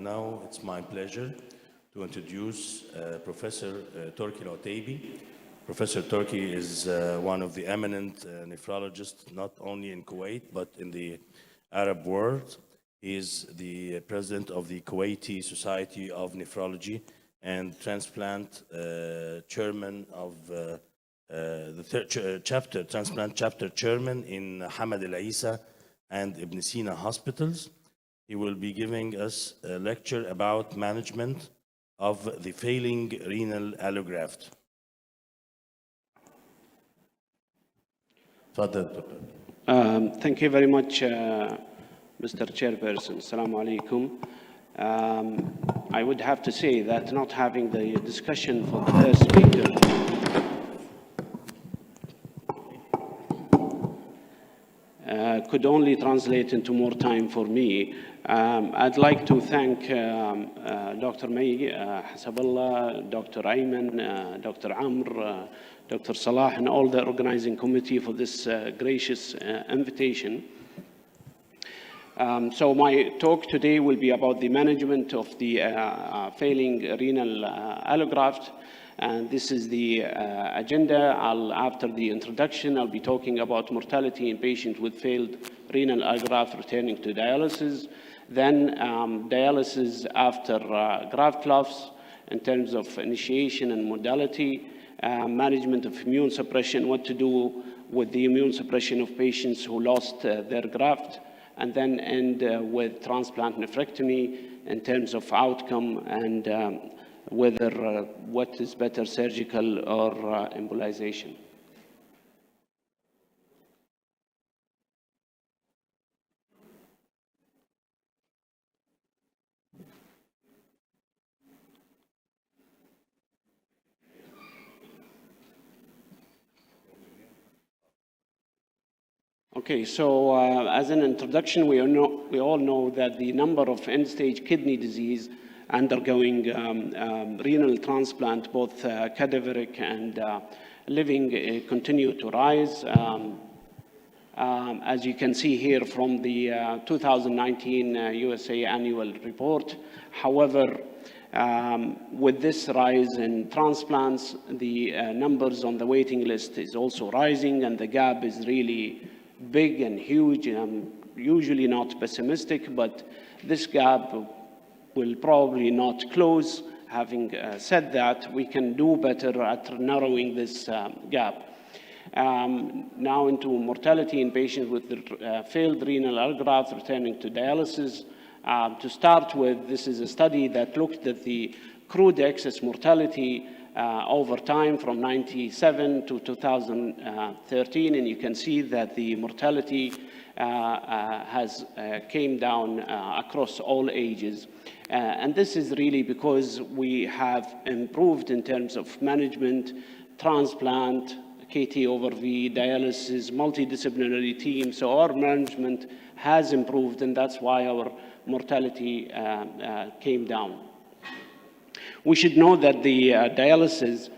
Now it's my pleasure to introduce Professor Torki Alotaibi. Professor Torki is one of the eminent nephrologists, not only in Kuwait, but in the Arab world. He is the president of the Kuwaiti Society of Nephrology and transplant chairman of the third chapter, transplant chapter chairman in Hamad Al Isa and Ibn Sina hospitals. He will be giving us a lecture about management of the failing renal allograft. Thank you very much, Mr. Chairperson. Assalamu alaikum. I would have to say that not having the discussion for the first speaker could only translate into more time for me. I'd like to thank Dr. May, Hasaballah, Dr. Ayman, Dr. Amr, Dr. Salah, and all the organizing committee for this gracious invitation. So my talk today will be about the management of the failing renal allograft. And this is the agenda. After the introduction, I'll be talking about mortality in patients with failed renal allograft returning to dialysis. Then dialysis after graft loss in terms of initiation and modality, management of immune suppression, what to do with the immune suppression of patients who lost their graft, and then end with transplant nephrectomy in terms of outcome and whether what is better, surgical or embolization. Okay, so as an introduction, we all know that the number of end-stage kidney disease undergoing renal transplant, both cadaveric and living, continue to rise. As you can see here from the 2019 USA annual report. However, with this rise in transplants, the numbers on the waiting list is also rising, and the gap is really big and huge. I'm usually not pessimistic, but this gap will probably not close. Having said that, we can do better at narrowing this gap. Now into mortality in patients with failed renal allograft returning to dialysis. To start with, this is a study that looked at the crude excess mortality over time from 97 to 2013, and you can see that the mortality has came down across all ages. And this is really because we have improved in terms of management, transplant, KT over V, dialysis, multidisciplinary team. So our management has improved, and that's why our mortality came down. We should know that the dialysis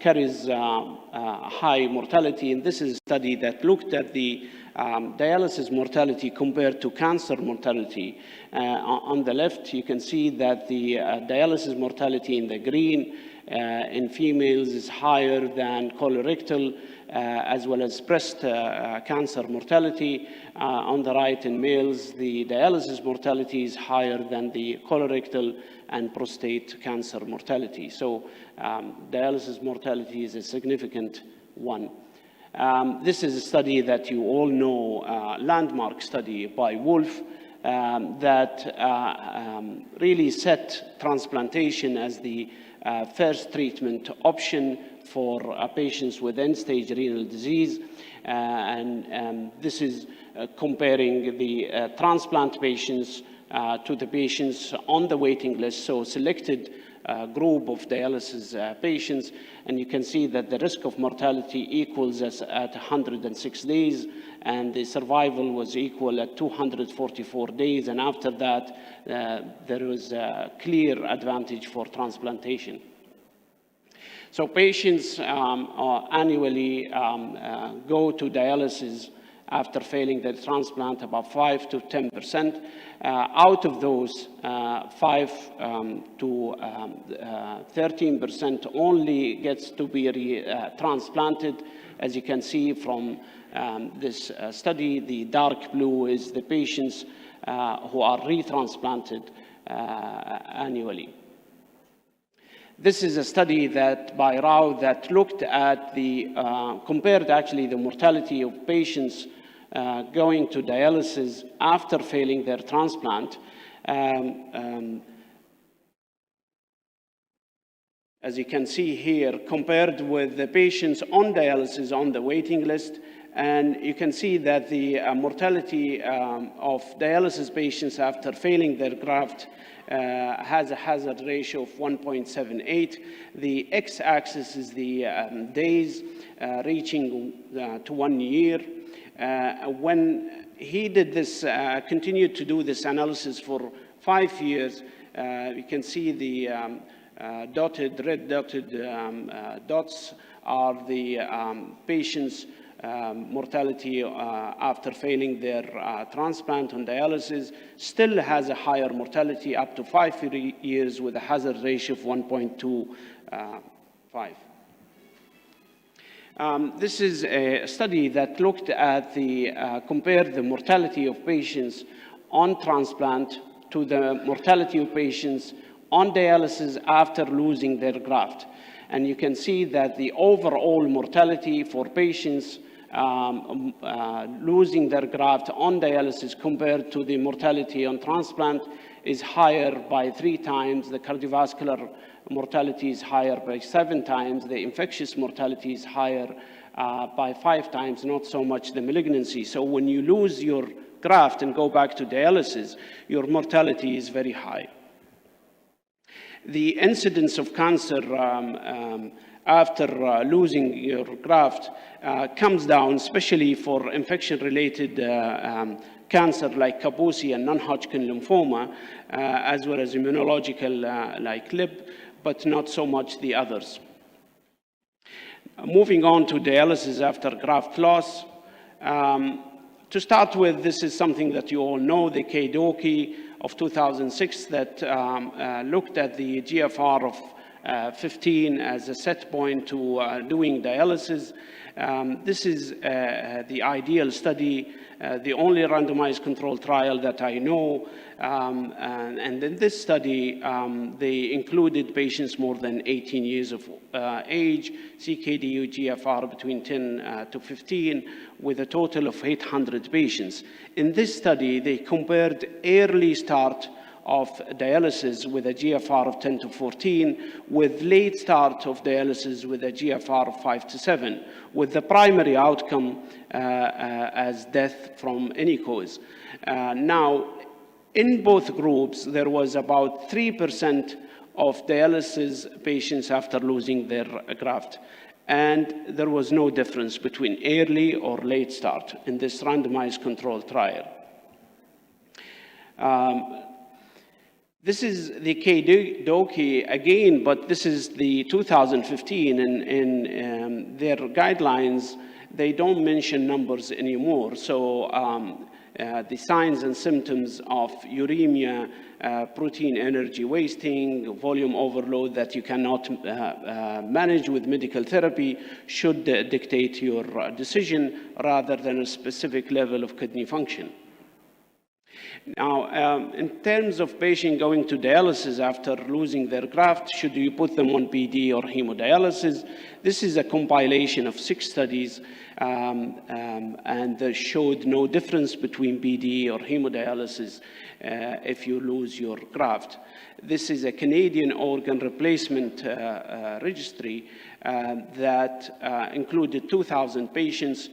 carries high mortality, and this is a study that looked at the dialysis mortality compared to cancer mortality. On the left, you can see that the dialysis mortality in the green in females is higher than colorectal as well as breast cancer mortality. On the right, in males, the dialysis mortality is higher than the colorectal and prostate cancer mortality. So dialysis mortality is a significant one. This is a study that you all know, landmark study by Wolf, that really set transplantation as the first treatment option for patients with end-stage renal disease. This is comparing the transplant patients to the patients on the waiting list, so selected group of dialysis patients, and you can see that the risk of mortality equals as at 106 days, and the survival was equal at 244 days, and after that, there was a clear advantage for transplantation. So patients annually go to dialysis after failing the transplant, about 5 to 10%. Out of those, 5 to 13% only gets to be transplanted. As you can see from this study, the dark blue is the patients who are retransplanted annually. This is a study that by Rao that looked at compared actually the mortality of patients going to dialysis after failing their transplant. As you can see here, compared with the patients on dialysis on the waiting list, and you can see that the mortality of dialysis patients after failing their graft has a hazard ratio of 1.78. The x-axis is the days reaching to 1 year. When he did this, continued to do this analysis for 5 years, you can see the red dotted dots are the patients' mortality after failing their transplant on dialysis. Still has a higher mortality up to 5 years with a hazard ratio of 1.25. This is a study that looked at compared the mortality of patients on transplant to the mortality of patients on dialysis after losing their graft. And you can see that the overall mortality for patients losing their graft on dialysis compared to the mortality on transplant is higher by 3 times. The cardiovascular mortality is higher by 7 times. The infectious mortality is higher by 5 times, not so much the malignancy. So when you lose your graft and go back to dialysis, your mortality is very high. The incidence of cancer after losing your graft comes down, especially for infection-related cancer like Kaposi and non-Hodgkin lymphoma, as well as immunological like LIP, but not so much the others. Moving on to dialysis after graft loss. To start with, this is something that you all know, the KDOKI of 2006 that looked at the GFR of 15 as a set point to doing dialysis. This is the ideal study, the only randomized controlled trial that I know. And in this study, they included patients more than 18 years of age, CKD GFR between 10 to 15, with a total of 800 patients. In this study, they compared early start of dialysis with a GFR of 10 to 14, with late start of dialysis with a GFR of 5 to 7, with the primary outcome as death from any cause. Now, in both groups, there was about 3% of dialysis patients after losing their graft. And there was no difference between early or late start in this randomized controlled trial. This is the KDOKI again, but this is the 2015, and in their guidelines, they don't mention numbers anymore. So the signs and symptoms of uremia, protein energy wasting, volume overload that you cannot manage with medical therapy should dictate your decision rather than a specific level of kidney function. Now, in terms of patient going to dialysis after losing their graft, should you put them on BD or hemodialysis? This is a compilation of 6 studies and they showed no difference between BD or hemodialysis if you lose your graft. This is a Canadian organ replacement registry that included 2,000 patients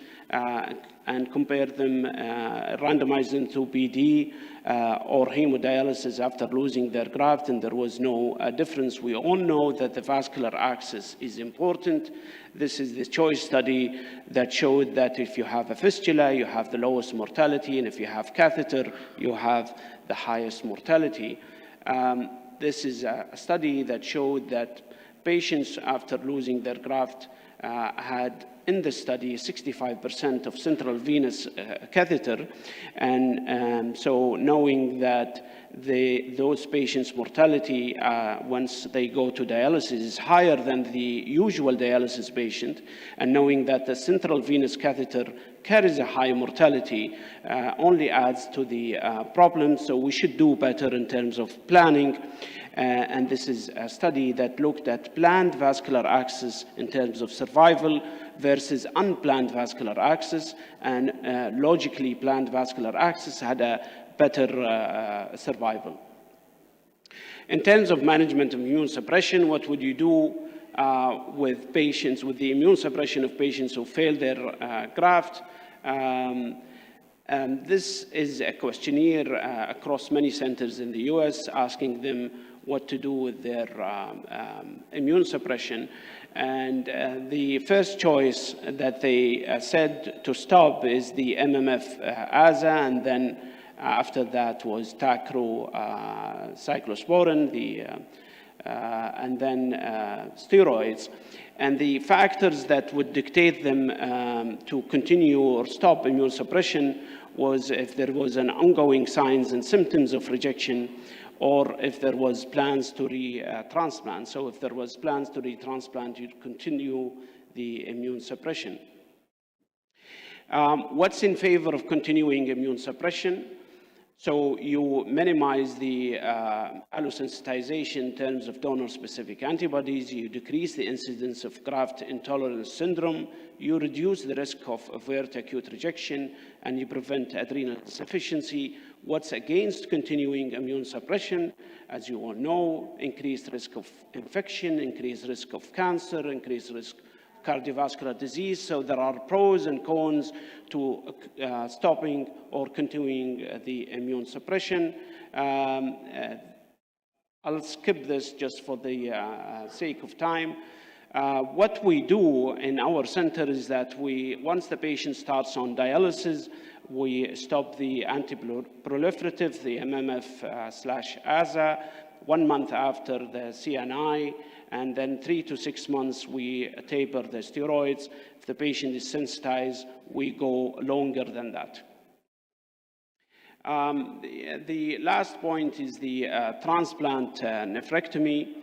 and compared them, randomized them to BD or hemodialysis after losing their graft, and there was no difference. We all know that the vascular access is important. This is the CHOICE study that showed that if you have a fistula, you have the lowest mortality, and if you have catheter, you have the highest mortality. This is a study that showed that patients after losing their graft had in the study 65% of central venous catheter, and so knowing that those patients' mortality once they go to dialysis is higher than the usual dialysis patient, and knowing that the central venous catheter carries a high mortality only adds to the problem. So we should do better in terms of planning. And this is a study that looked at planned vascular access in terms of survival versus unplanned vascular access. And logically planned vascular access had a better survival. In terms of management of immune suppression, what would you do with patients, with the immune suppression of patients who fail their graft? This is a questionnaire across many centers in the US asking them what to do with their immune suppression. And the first choice that they said to stop is the MMF-AZA, and then after that was tacro cyclosporin, and then steroids. And the factors that would dictate them to continue or stop immune suppression was if there was an ongoing signs and symptoms of rejection, or if there was plans to retransplant. So if there was plans to retransplant, you'd continue the immune suppression. What's in favor of continuing immune suppression? So you minimize the allosensitization in terms of donor-specific antibodies, you decrease the incidence of graft intolerance syndrome, you reduce the risk of overt acute rejection, and you prevent adrenal insufficiency. What's against continuing immune suppression? As you all know, increased risk of infection, increased risk of cancer, increased risk cardiovascular disease. So there are pros and cons to stopping or continuing the immune suppression. I'll skip this just for the sake of time. What we do in our center is that once the patient starts on dialysis, we stop the anti-proliferative, the MMF/AZA, 1 month after the CNI, and then 3 to 6 months we taper the steroids. If the patient is sensitized, we go longer than that. The last point is the transplant nephrectomy.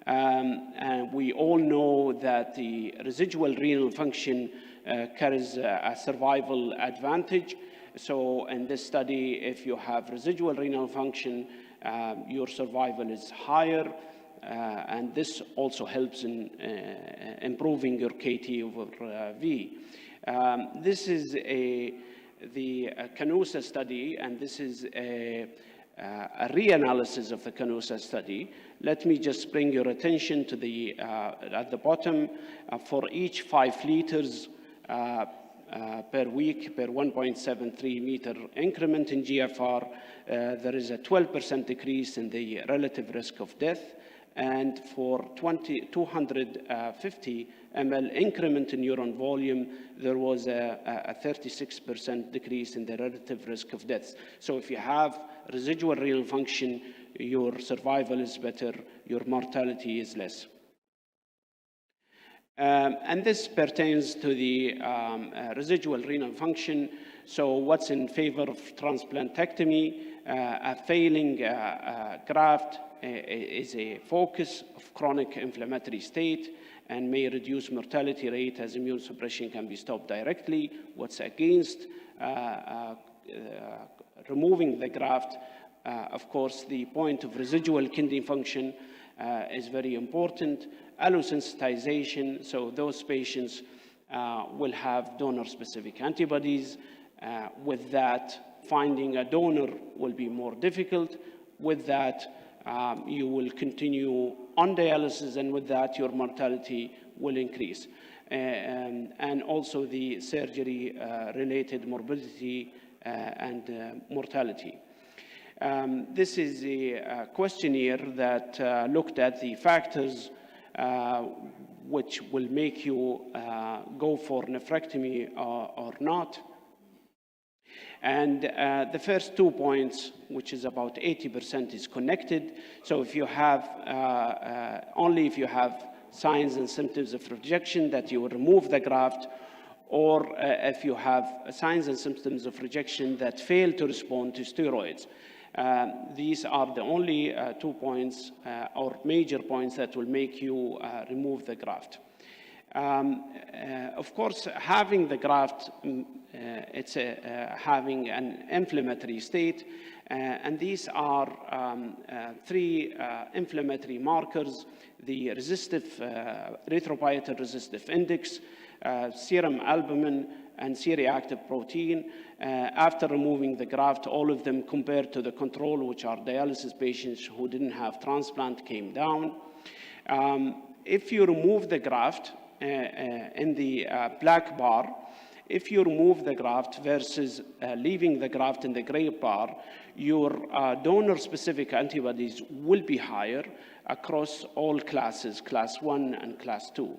And we all know that the residual renal function carries a survival advantage. So in this study, if you have residual renal function, your survival is higher. And this also helps in improving your KT over V. This is the CANUSA study, and this is a reanalysis of the CANUSA study. Let me just bring your attention to the at the bottom. For each 5 liters per week per 1.73 meter increment in GFR, there is a 12% decrease in the relative risk of death. And for 250 ml increment in urine volume, there was a 36% decrease in the relative risk of deaths. So if you have residual renal function, your survival is better, your mortality is less. And this pertains to the residual renal function. So what's in favor of transplantectomy? A failing graft is a focus of chronic inflammatory state and may reduce mortality rate as immune suppression can be stopped directly. What's against removing the graft? Of course, the point of residual kidney function is very important. Allosensitization, so those patients will have donor-specific antibodies. With that, finding a donor will be more difficult. With that, you will continue on dialysis, and with that, your mortality will increase. And also the surgery-related morbidity and mortality. This is a questionnaire that looked at the factors which will make you go for nephrectomy or not. And the first 2 points, which is about 80%, is connected. So if you have, only if you have signs and symptoms of rejection that you will remove the graft, or if you have signs and symptoms of rejection that fail to respond to steroids. These are the only 2 points or major points that will make you remove the graft. Of course, having the graft, it's having an inflammatory state, and these are 3 inflammatory markers: the resistive, erythropoietin resistive index, serum albumin, and C-reactive protein. After removing the graft, all of them compared to the control, which are dialysis patients who didn't have transplant, came down. If you remove the graft, in the black bar, if you remove the graft versus leaving the graft in the gray bar, your donor-specific antibodies will be higher across all classes, class 1 and class 2.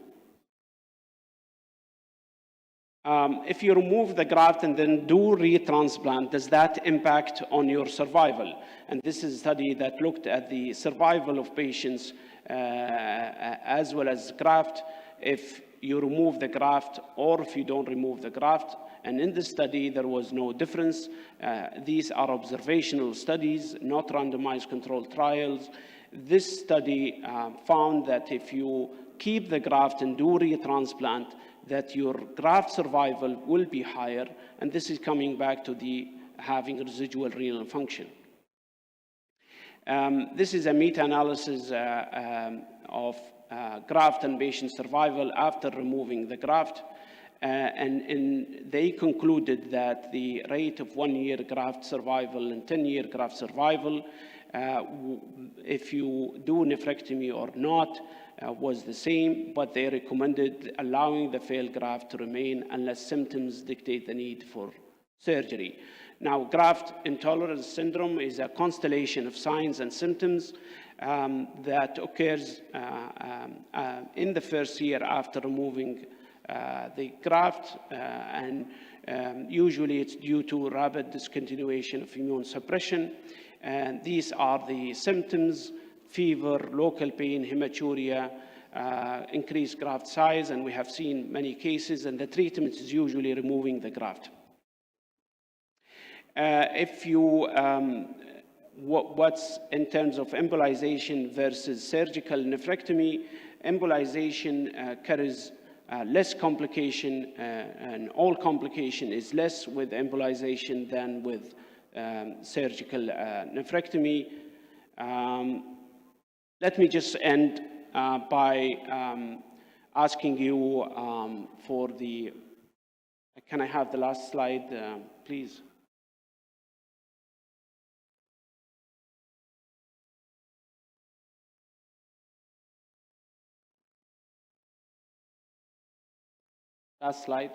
If you remove the graft and then do retransplant, does that impact on your survival? And this is a study that looked at the survival of patients as well as graft, if you remove the graft or if you don't remove the graft. And in this study, there was no difference. These are observational studies, not randomized controlled trials. This study found that if you keep the graft and do retransplant, that your graft survival will be higher, and this is coming back to the having residual renal function. This is a meta-analysis of graft and patient survival after removing the graft, and they concluded that the rate of 1-year graft survival and 10-year graft survival, if you do nephrectomy or not, was the same, but they recommended allowing the failed graft to remain unless symptoms dictate the need for surgery. Now, graft intolerance syndrome is a constellation of signs and symptoms that occurs in the first year after removing the graft, and usually it's due to rapid discontinuation of immune suppression. And these are the symptoms: fever, local pain, hematuria, increased graft size, and we have seen many cases, and the treatment is usually removing the graft. If you, what's in terms of embolization versus surgical nephrectomy, embolization carries less complication, and all complication is less with embolization than with surgical nephrectomy. Let me just end by asking you for the, can I have the last slide, please? Last slide.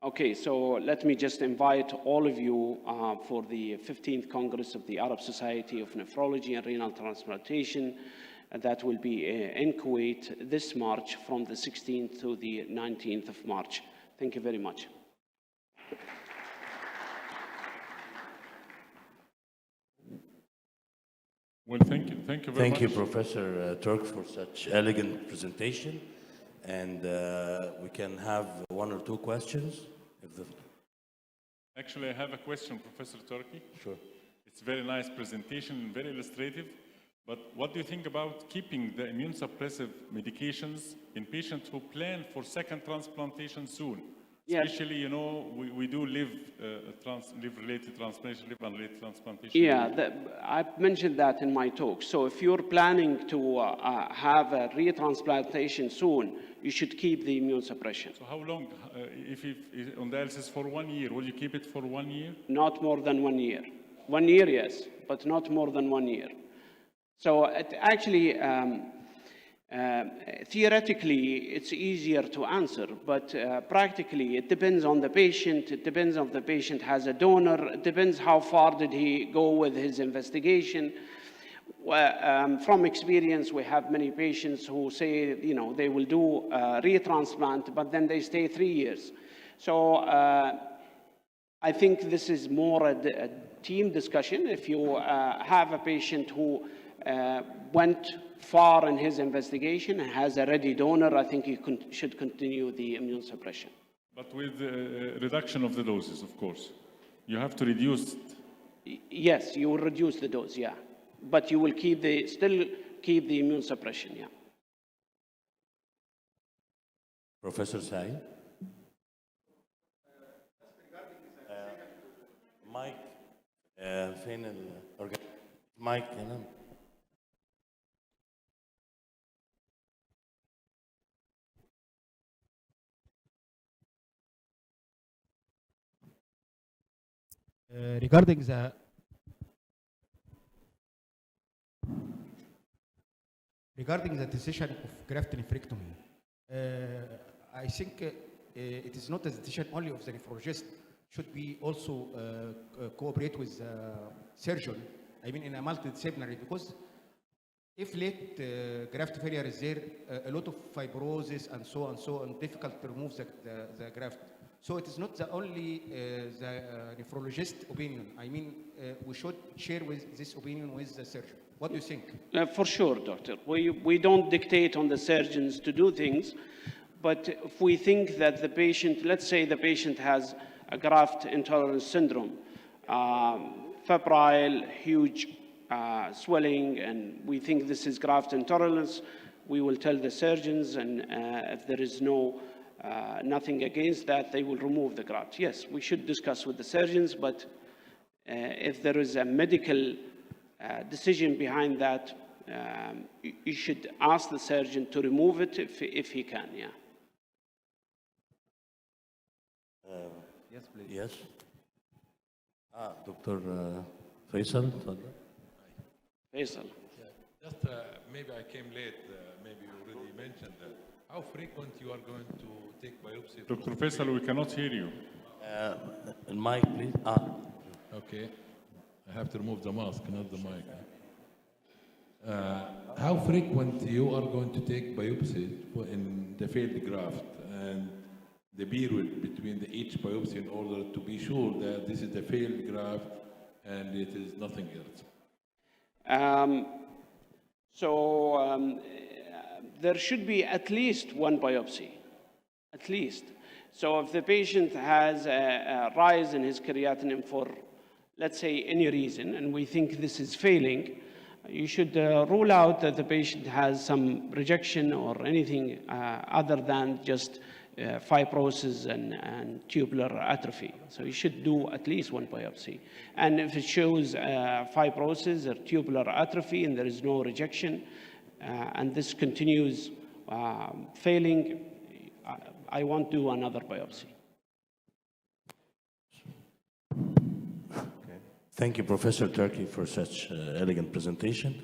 Okay, so let me just invite all of you for the 15th Congress of the Arab Society of Nephrology and Renal Transplantation that will be in Kuwait this March from the 16th to the 19th of March. Thank you very much. Well, thank you very much. Thank you, Professor Turk, for such elegant presentation. And we can have 1 or 2 questions. Actually, I have a question, Professor Torki. Sure. It's a very nice presentation, very illustrative. But what do you think about keeping the immune suppressive medications in patients who plan for second transplantation soon? Yes. Especially, you know, we do liver-related transplantation, liver-related transplantation. Yeah, I've mentioned that in my talk. So if you're planning to have a retransplantation soon, you should keep the immune suppression. So how long, if on dialysis for 1 year, will you keep it for 1 year? Not more than 1 year. 1 year, yes, but not more than 1 year. So it actually, theoretically, it's easier to answer, but practically, it depends on the patient. It depends if the patient has a donor. It depends how far did he go with his investigation. From experience, we have many patients who say, you know, they will do retransplant, but then they stay 3 years. So I think this is more a team discussion. If you have a patient who went far in his investigation and has a ready donor, I think he should continue the immune suppression. But with reduction of the doses, of course. You have to reduce. Yes, you will reduce the dose, yeah. But you will still keep the immune suppression, yeah. Professor Saeed? Mike, فين Mike هنا. Regarding the decision of graft nephrectomy, I think it is not a decision only of the nephrologist. Should be also cooperate with the surgeon. I mean, in a multidisciplinary, because if late graft failure is there, a lot of fibrosis and so on, difficult to remove the graft. So it is not the only the nephrologist opinion. I mean, we should share with this opinion with the surgeon. What do you think? For sure, doctor. We don't dictate on the surgeons to do things, but if we think that the patient, let's say the patient has a graft intolerance syndrome, febrile, huge swelling, and we think this is graft intolerance, we will tell the surgeons, and if there is nothing against that, they will remove the graft. Yes, we should discuss with the surgeons, but if there is a medical decision behind that, you should ask the surgeon to remove it if he can, yeah. Yes, please. Yes. Dr. Faisal. Faisal. Yeah, just maybe I came late, maybe you already mentioned that. How frequent you are going to take biopsy? Dr. Faisal, we cannot hear you. Mic, please. Okay. I have to remove the mask, not the mic. How frequent you are going to take biopsy in the failed graft, and the period between each biopsy in order to be sure that this is the failed graft and it is nothing else? There should be at least one biopsy, at least. So if the patient has a rise in his creatinine for, let's say, any reason, and we think this is failing, you should rule out that the patient has some rejection or anything other than just fibrosis and tubular atrophy. So you should do at least one biopsy. And if it shows fibrosis or tubular atrophy and there is no rejection, and this continues failing, I won't do another biopsy. Thank you, Professor Turki, for such elegant presentation.